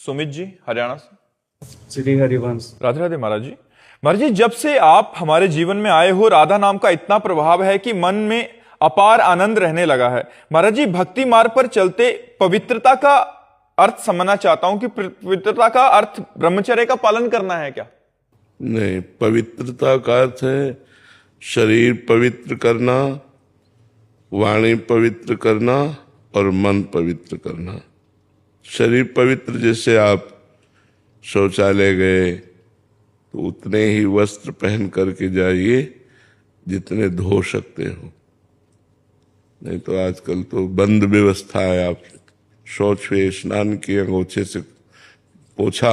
सुमित जी हरियाणा से। श्री हरिवंश। राधे राधे महाराज जी। महाराज जी, जब से आप हमारे जीवन में आए हो, राधा नाम का इतना प्रभाव है कि मन में अपार आनंद रहने लगा है। महाराज जी, भक्ति मार्ग पर चलते पवित्रता का अर्थ समझना चाहता हूं कि पवित्रता का अर्थ ब्रह्मचर्य का पालन करना है क्या? नहीं, पवित्रता का अर्थ है शरीर पवित्र करना, वाणी पवित्र करना और मन पवित्र करना। शरीर पवित्र, जैसे आप शौचालय गए तो उतने ही वस्त्र पहन करके जाइए जितने धो सकते हो, नहीं तो आजकल तो बंद व्यवस्था है। आप शौच हुए, स्नान किए, अंगोछे से पोछा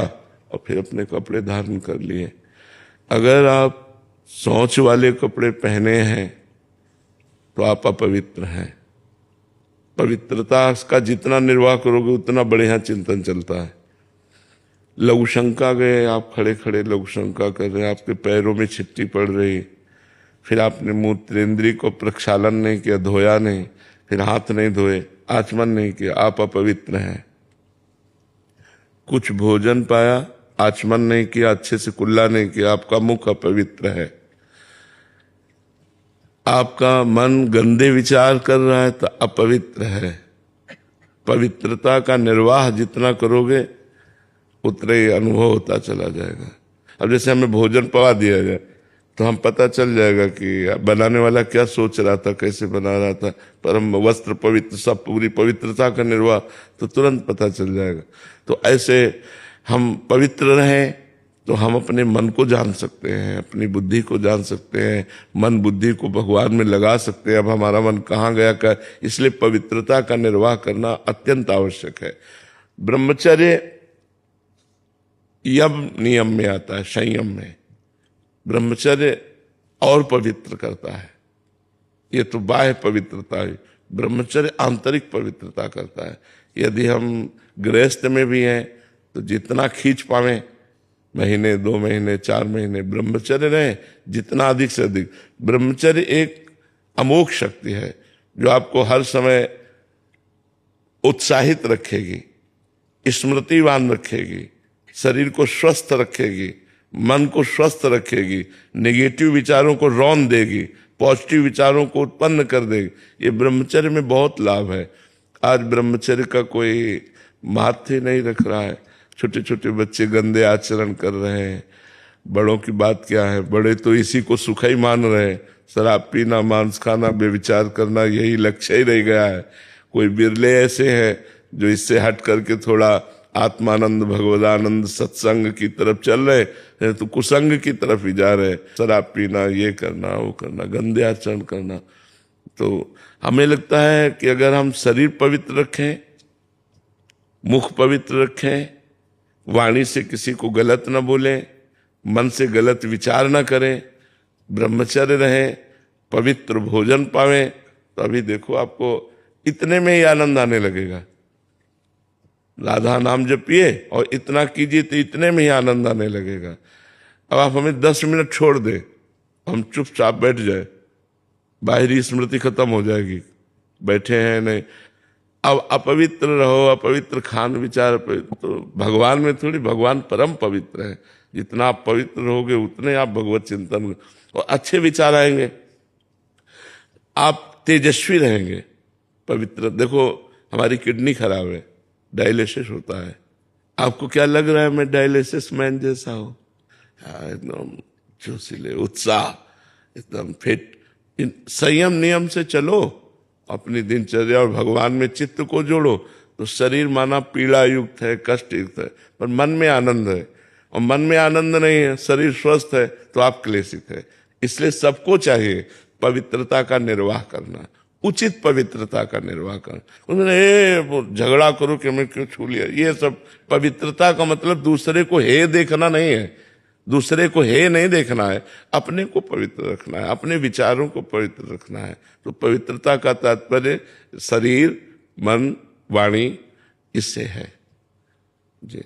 और फिर अपने कपड़े धारण कर लिए। अगर आप शौच वाले कपड़े पहने हैं तो आप अपवित्र हैं। पवित्रता का जितना निर्वाह करोगे उतना बढ़िया चिंतन चलता है। लघु शंका गए, आप खड़े खड़े लघु शंका कर रहे हैं, आपके पैरों में छिट्टी पड़ रही, फिर आपने मूत्रेंद्रिय को प्रक्षालन नहीं किया, धोया नहीं, फिर हाथ नहीं धोए, आचमन नहीं किया, आप अपवित्र हैं। कुछ भोजन पाया, आचमन नहीं किया, अच्छे से कुल्ला नहीं किया, आपका मुख अपवित्र है। आपका मन गंदे विचार कर रहा है तो अपवित्र है। पवित्रता का निर्वाह जितना करोगे उतना ही अनुभव होता चला जाएगा। अब जैसे हमें भोजन पवा दिया जाए तो हम पता चल जाएगा कि बनाने वाला क्या सोच रहा था, कैसे बना रहा था। पर हम वस्त्र पवित्र, सब पूरी पवित्रता का निर्वाह, तो तुरंत पता चल जाएगा। तो ऐसे हम पवित्र रहें तो हम अपने मन को जान सकते हैं, अपनी बुद्धि को जान सकते हैं, मन बुद्धि को भगवान में लगा सकते हैं। अब हमारा मन कहाँ गया क्या, इसलिए पवित्रता का निर्वाह करना अत्यंत आवश्यक है। ब्रह्मचर्य यम नियम में आता है, संयम में। ब्रह्मचर्य और पवित्र करता है। ये तो बाह्य पवित्रता है, ब्रह्मचर्य आंतरिक पवित्रता करता है। यदि हम गृहस्थ में भी हैं तो जितना खींच पावे, महीने, 2 महीने, 4 महीने ब्रह्मचर्य रहे, जितना अधिक से अधिक। ब्रह्मचर्य एक अमोघ शक्ति है जो आपको हर समय उत्साहित रखेगी, स्मृतिवान रखेगी, शरीर को स्वस्थ रखेगी, मन को स्वस्थ रखेगी, नेगेटिव विचारों को रौंद देगी, पॉजिटिव विचारों को उत्पन्न कर देगी। ये ब्रह्मचर्य में बहुत लाभ है। आज ब्रह्मचर्य का कोई महत्व नहीं रख रहा है। छोटे छोटे बच्चे गंदे आचरण कर रहे हैं। बड़ों की बात क्या है, बड़े तो इसी को सुख ही मान रहे हैं। शराब पीना, मांस खाना, बेविचार करना, यही लक्ष्य ही रह गया है। कोई बिरले ऐसे हैं जो इससे हट करके थोड़ा आत्मानंद, भगवदानंद, सत्संग की तरफ चल रहे हैं, तो कुसंग की तरफ ही जा रहे हैं। शराब पीना, ये करना, वो करना, गंदे आचरण करना। तो हमें लगता है कि अगर हम शरीर पवित्र रखें, मुख पवित्र रखें, वाणी से किसी को गलत न बोलें, मन से गलत विचार न करें, ब्रह्मचर्य रहें, पवित्र भोजन पावें, तो अभी देखो आपको इतने में ही आनंद आने लगेगा। राधा नाम जपिए और इतना कीजिए तो इतने में ही आनंद आने लगेगा। अब आप हमें 10 मिनट छोड़ दें, हम चुपचाप बैठ जाए, बाहरी स्मृति खत्म हो जाएगी। बैठे हैं नहीं, अब अपवित्र रहो, अपवित्र खान विचार, तो भगवान में थोड़ी, भगवान परम पवित्र है। जितना आप पवित्र रहोगे उतने आप भगवत चिंतन और अच्छे विचार आएंगे, आप तेजस्वी रहेंगे। पवित्र, देखो हमारी किडनी खराब है, डायलिसिस होता है। आपको क्या लग रहा है मैं डायलिसिस मैन जैसा हूँ? एकदम जोशीले, उत्साह, एकदम फिट। संयम नियम से चलो, अपनी दिनचर्या और भगवान में चित्त को जोड़ो, तो शरीर माना पीड़ा युक्त है, कष्ट युक्त है, पर मन में आनंद है। और मन में आनंद नहीं है, शरीर स्वस्थ है, तो आप क्लेशित है। इसलिए सबको चाहिए पवित्रता का निर्वाह करना, उचित पवित्रता का निर्वाह करना। उन्होंने झगड़ा करो कि मैं क्यों छू लिया, ये सब पवित्रता का मतलब दूसरे को हे देखना नहीं है। दूसरे को हे नहीं देखना है, अपने को पवित्र रखना है, अपने विचारों को पवित्र रखना है। तो पवित्रता का तात्पर्य शरीर, मन, वाणी, इससे है जी।